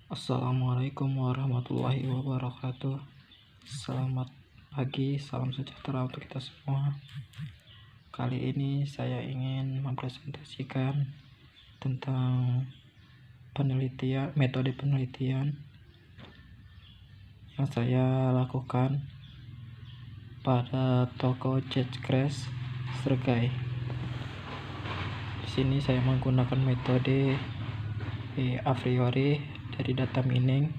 Assalamualaikum warahmatullahi wabarakatuh. Selamat pagi, salam sejahtera untuk kita semua. Kali ini saya ingin mempresentasikan tentang metode penelitian yang saya lakukan pada toko Crash Sergei. Di sini saya menggunakan metode a priori dari data mining.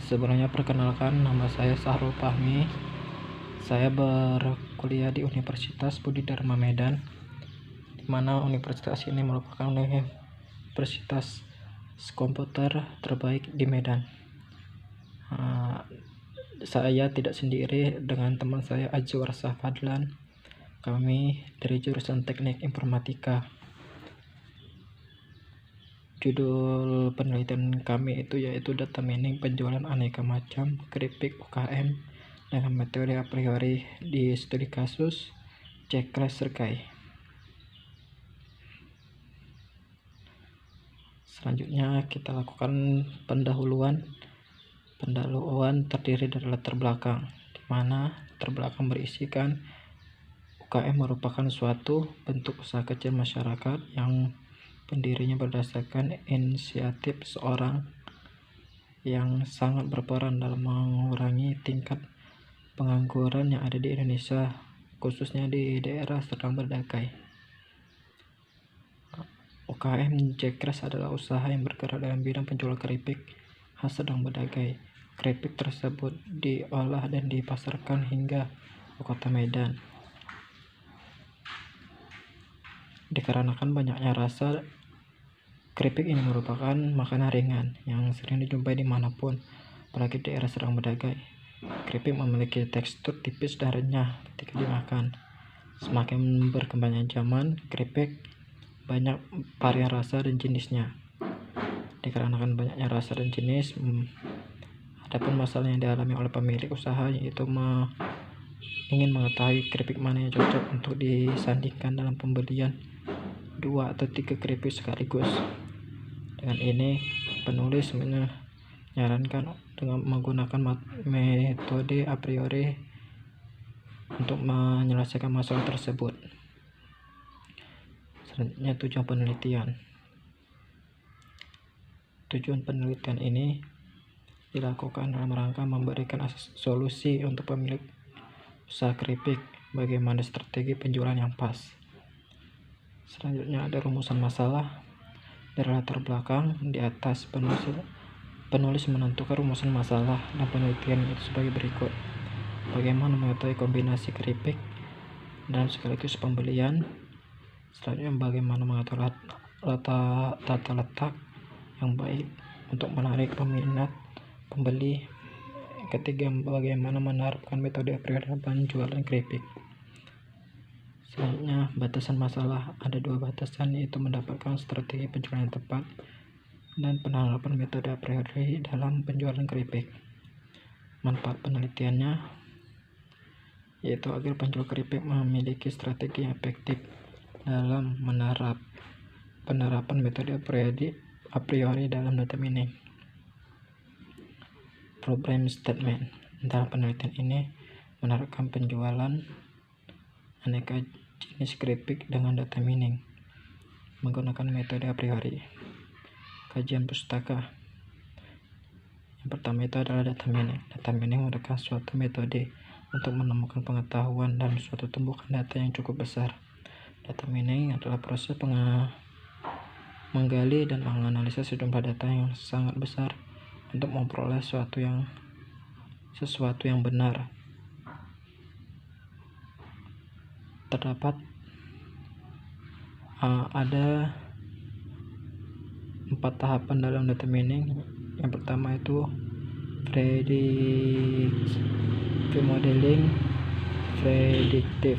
Sebelumnya perkenalkan, nama saya Sahrul Fahmi. Saya berkuliah di Universitas Budi Dharma Medan, di mana universitas ini merupakan universitas komputer terbaik di Medan. Saya tidak sendiri dengan teman saya Azwar Fadlan. Kami dari jurusan Teknik Informatika. Judul penelitian kami yaitu data mining penjualan aneka macam keripik UKM dengan metode a priori di studi kasus Crash Sergei. Selanjutnya kita lakukan pendahuluan. Pendahuluan terdiri dari latar belakang, di mana latar belakang berisikan UKM merupakan suatu bentuk usaha kecil masyarakat yang pendirinya berdasarkan inisiatif seorang yang sangat berperan dalam mengurangi tingkat pengangguran yang ada di Indonesia, khususnya di daerah sedang berdagai. UKM Crash adalah usaha yang bergerak dalam bidang penjualan keripik khas sedang berdagai. Keripik tersebut diolah dan dipasarkan hingga ke kota Medan. Dikarenakan banyaknya rasa, keripik ini merupakan makanan ringan yang sering dijumpai dimanapun, apalagi di daerah sedang berdagai. Keripik memiliki tekstur tipis dan renyah ketika dimakan. Semakin berkembangnya zaman, keripik banyak varian rasa dan jenisnya. Dikarenakan banyaknya rasa dan jenis, adapun masalah yang dialami oleh pemilik usaha yaitu ingin mengetahui keripik mana yang cocok untuk disandingkan dalam pembelian 2 atau 3 keripik sekaligus. Dengan ini, penulis menyarankan dengan menggunakan metode a priori untuk menyelesaikan masalah tersebut. Selanjutnya, tujuan penelitian. Tujuan penelitian ini dilakukan dalam rangka memberikan solusi untuk pemilik usaha keripik bagaimana strategi penjualan yang pas. Selanjutnya ada rumusan masalah. Dari latar belakang di atas, penulis menentukan rumusan masalah dan penelitian itu sebagai berikut. Bagaimana mengetahui kombinasi keripik dan sekaligus pembelian. Selanjutnya bagaimana mengatur tata letak yang baik untuk menarik peminat pembeli. Ketiga, bagaimana menerapkan metode a priori dalam penjualan keripik. Selanjutnya, batasan masalah. Ada 2 batasan, yaitu mendapatkan strategi penjualan yang tepat dan penerapan metode a priori dalam penjualan keripik. Manfaat penelitiannya yaitu agar penjual keripik memiliki strategi yang efektif dalam penerapan metode a priori dalam data mining. Problem statement. Dalam penelitian ini menerapkan penjualan aneka jenis keripik dengan data mining menggunakan metode a priori. Kajian pustaka. Yang pertama itu adalah data mining. Data mining merupakan suatu metode untuk menemukan pengetahuan dalam suatu tumpukan data yang cukup besar. Data mining adalah proses menggali dan menganalisis sejumlah data yang sangat besar untuk memperoleh sesuatu yang benar. Terdapat ada 4 tahapan dalam data mining. Yang pertama itu pre-modeling predictive,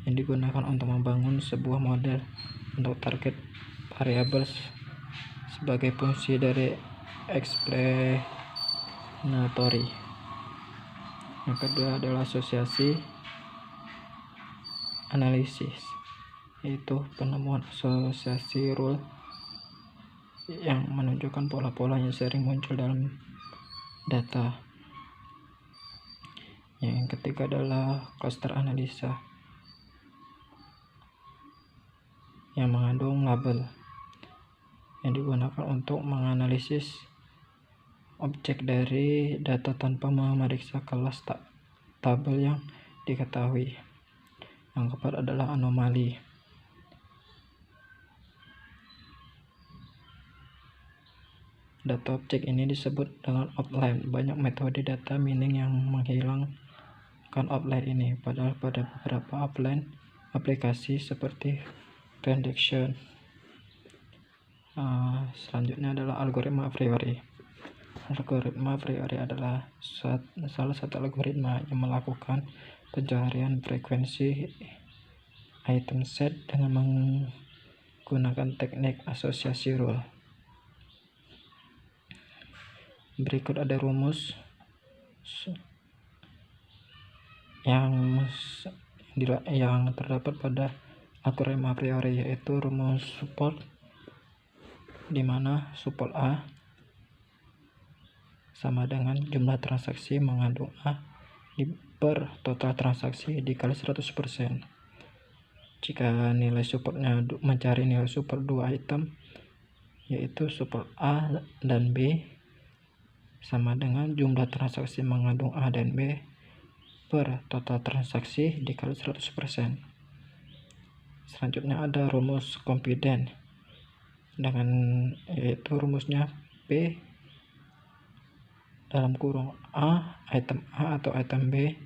yang digunakan untuk membangun sebuah model untuk target variables sebagai fungsi dari explanatory. Yang kedua adalah asosiasi analisis, yaitu penemuan asosiasi rule yang menunjukkan pola-pola yang sering muncul dalam data. Yang ketiga adalah cluster analisa yang mengandung label yang digunakan untuk menganalisis objek dari data tanpa memeriksa kelas tabel yang diketahui. Yang keempat adalah anomali. Data objek ini disebut dengan outline. Banyak metode data mining yang menghilangkan outline ini, padahal pada beberapa outline aplikasi seperti transaction. Selanjutnya adalah algoritma a priori. Algoritma a priori adalah salah satu algoritma yang melakukan pencarian frekuensi item set dengan menggunakan teknik asosiasi rule. Berikut ada rumus yang terdapat pada algoritma a priori, yaitu rumus support, di mana support A sama dengan jumlah transaksi mengandung A per total transaksi dikali 100%. Jika nilai supportnya mencari nilai support 2 item, yaitu support A dan B, sama dengan jumlah transaksi mengandung A dan B per total transaksi dikali 100%. Selanjutnya ada rumus confident, yaitu rumusnya P dalam kurung A, item A atau item B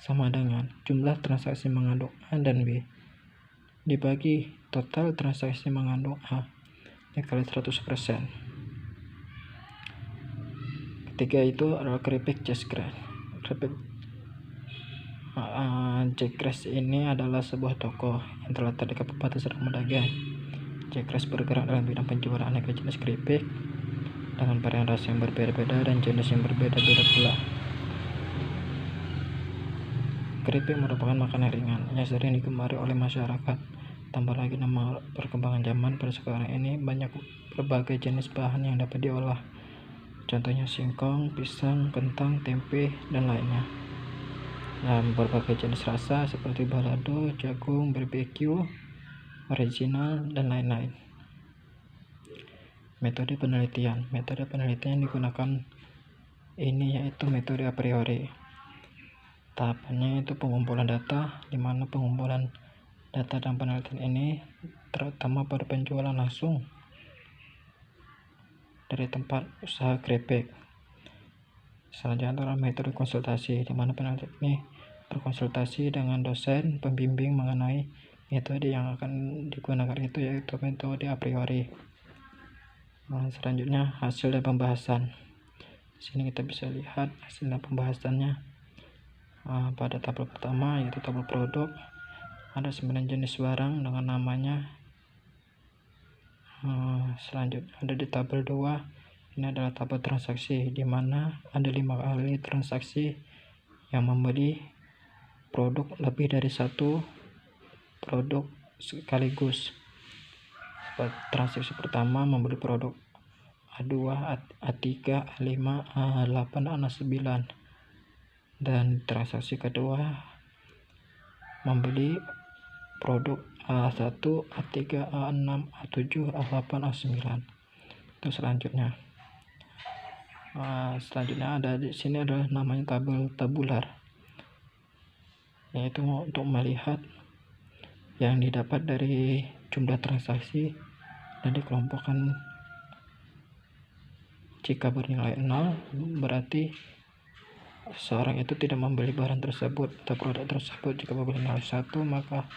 sama dengan jumlah transaksi mengandung A dan B dibagi total transaksi mengandung A dikali 100%. Ketiga itu adalah Kripke Jackcraft. Jackcraft ini adalah sebuah toko yang terletak di Kabupaten Serdang Bedagai. Jackcraft bergerak dalam bidang penjualan aneka jenis keripik dengan varian rasa yang berbeda-beda dan jenis yang berbeda-beda pula. Keripik merupakan makanan ringan yang sering digemari oleh masyarakat. Tambah lagi nama perkembangan zaman pada sekarang ini, banyak berbagai jenis bahan yang dapat diolah. Contohnya singkong, pisang, kentang, tempe, dan lainnya. Dan berbagai jenis rasa seperti balado, jagung, barbecue, original, dan lain-lain. Metode penelitian yang digunakan ini yaitu metode a priori. Tahapannya itu pengumpulan data, di mana pengumpulan data dan penelitian ini terutama pada penjualan langsung dari tempat usaha keripik. Selanjutnya adalah metode konsultasi, di mana peneliti ini berkonsultasi dengan dosen pembimbing mengenai metode yang akan digunakan, itu yaitu metode a priori. Selanjutnya hasil dan pembahasan. Di sini kita bisa lihat hasil dan pembahasannya. Pada tabel pertama yaitu tabel produk, ada 9 jenis barang dengan namanya. Selanjutnya ada di tabel 2, ini adalah tabel transaksi, di mana ada 5 kali transaksi yang membeli produk lebih dari satu produk sekaligus. Transaksi pertama membeli produk A2, A3, A5, A8, A9, dan transaksi kedua membeli produk A1, A3, A6, A7, A8, A9. Itu selanjutnya. Selanjutnya ada di sini adalah namanya tabel tabular, yaitu untuk melihat yang didapat dari jumlah transaksi dan dikelompokkan. Jika bernilai 0, berarti seorang itu tidak membeli barang tersebut atau produk tersebut. Jika bernilai 1, maka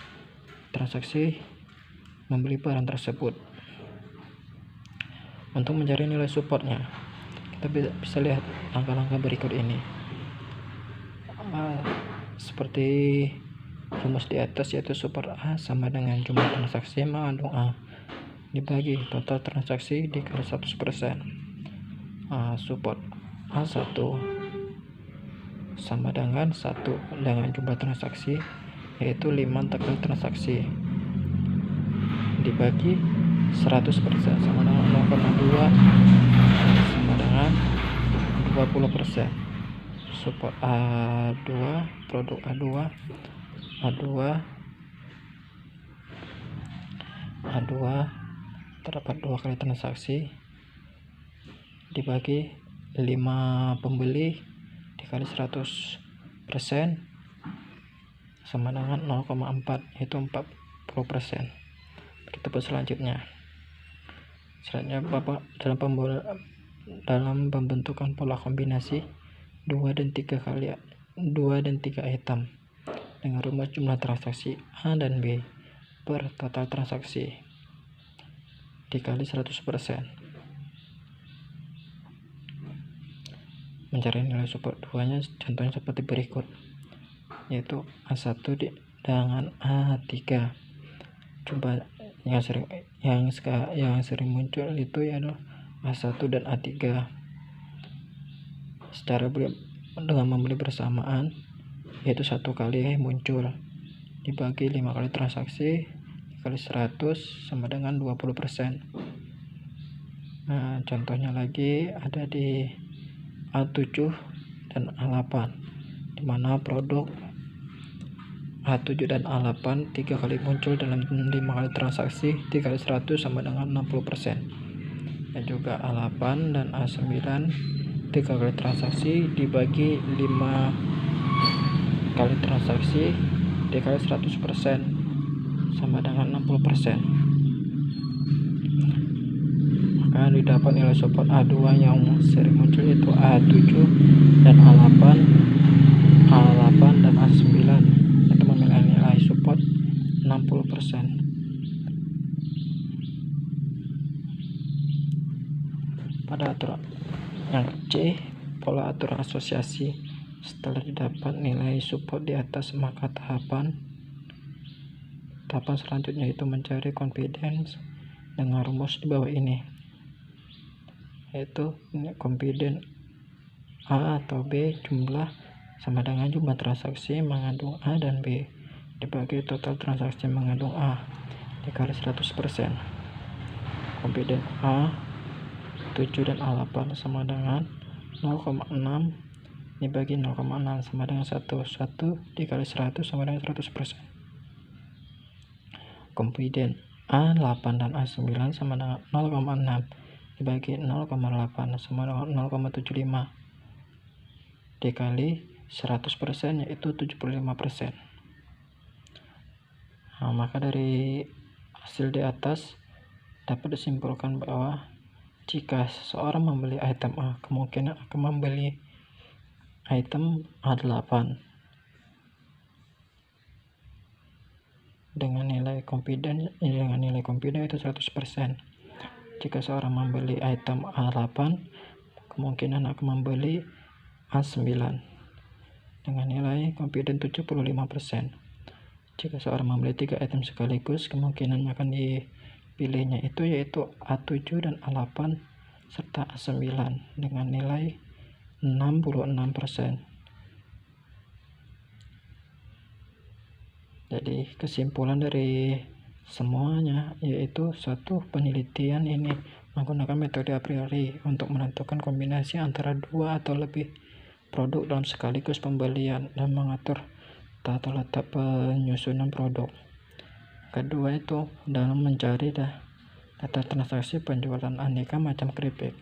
transaksi membeli barang tersebut. Untuk mencari nilai supportnya, kita bisa lihat langkah-langkah berikut ini. Seperti rumus di atas, yaitu support A sama dengan jumlah transaksi mengandung A dibagi total transaksi dikali 100%. Support A1 sama dengan 1 dengan jumlah transaksi, yaitu 5 kali transaksi, dibagi 100% sama dengan 0,2 sama dengan 20%. Support A2, produk A2 terdapat 2 kali transaksi dibagi 5 pembeli dikali 100% sama dengan 0,4, yaitu 40%. Kita buat selanjutnya Bapak dalam pembentukan pola kombinasi 2 dan 3 item dengan rumus jumlah transaksi A dan B per total transaksi dikali 100%. Mencari nilai support 2 nya contohnya seperti berikut, yaitu A1 dengan A3. Coba yang sering muncul itu yaitu A1 dan A3. Secara dengan membeli bersamaan, yaitu 1 kali muncul dibagi 5 kali transaksi dikali 100 sama dengan 20%. Nah, contohnya lagi ada di A7 dan A8, di mana produk A7 dan A8 3 kali muncul dalam 5 kali transaksi dikali 100 sama dengan 60%. Dan juga A8 dan A9 3 kali transaksi dibagi 5 kali transaksi dikali 100% sama dengan 60%. Maka didapat nilai support A2 yang sering muncul yaitu A7 dan A8 dan A9, itu memiliki nilai support 60%. Pada aturan yang C, pola aturan asosiasi. Setelah didapat nilai support di atas, maka tahapan selanjutnya itu mencari confidence dengan rumus di bawah ini, yaitu confidence A atau B jumlah sama dengan jumlah transaksi mengandung A dan B dibagi total transaksi mengandung A dikali 100%. Confidence A 7 dan A8 sama dengan 0,6 dibagi 0,6 sama dengan 1 dikali 100 sama dengan 100%. Confidence A8 dan A9 sama dengan 0,6 dibagi 0,8 sama dengan 0,75 dikali 100%, yaitu 75%. Nah, maka dari hasil di atas dapat disimpulkan bahwa jika seseorang membeli item A, kemungkinan akan membeli item A8 dengan nilai confidence itu 100%. Jika seorang membeli item A8, kemungkinan akan membeli A9 dengan nilai confidence 75%. Jika seorang membeli 3 item sekaligus, kemungkinan akan dipilihnya yaitu A7 dan A8 serta A9 dengan nilai 66%. Jadi kesimpulan dari semuanya yaitu satu, penelitian ini menggunakan metode a priori untuk menentukan kombinasi antara 2 atau lebih produk dalam sekaligus pembelian dan mengatur tata letak penyusunan produk. Kedua itu dalam mencari data transaksi penjualan aneka macam keripik.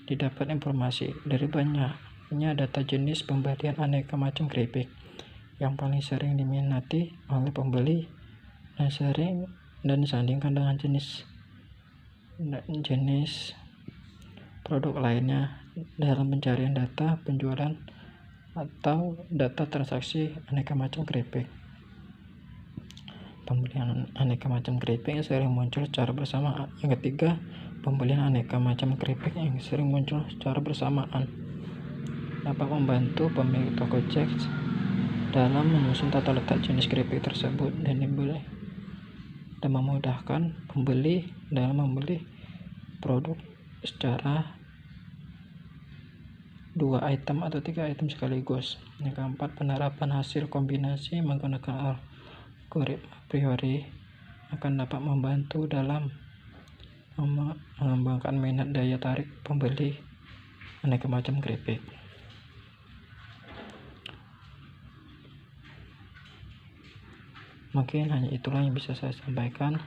Didapat informasi dari banyaknya data jenis pembelian aneka macam keripik yang paling sering diminati oleh pembeli dan disandingkan dengan jenis produk lainnya dalam pencarian data penjualan atau data transaksi aneka macam keripik. Pembelian aneka macam keripik yang sering muncul secara bersamaan. Yang ketiga, pembelian aneka macam keripik yang sering muncul secara bersamaan dapat membantu pemilik toko cek dalam menyusun tata letak jenis keripik tersebut dan memudahkan pembeli dalam membeli produk secara 2 item atau 3 item sekaligus. Yang keempat, penerapan hasil kombinasi menggunakan algoritma a priori akan dapat membantu dalam mengembangkan minat daya tarik pembeli aneka macam keripik. Mungkin hanya itulah yang bisa saya sampaikan.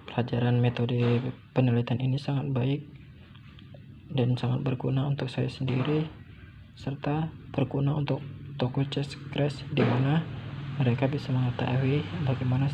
Pelajaran metode penelitian ini sangat baik dan sangat berguna untuk saya sendiri, serta berguna untuk toko Just Crash, di mana mereka bisa mengetahui bagaimana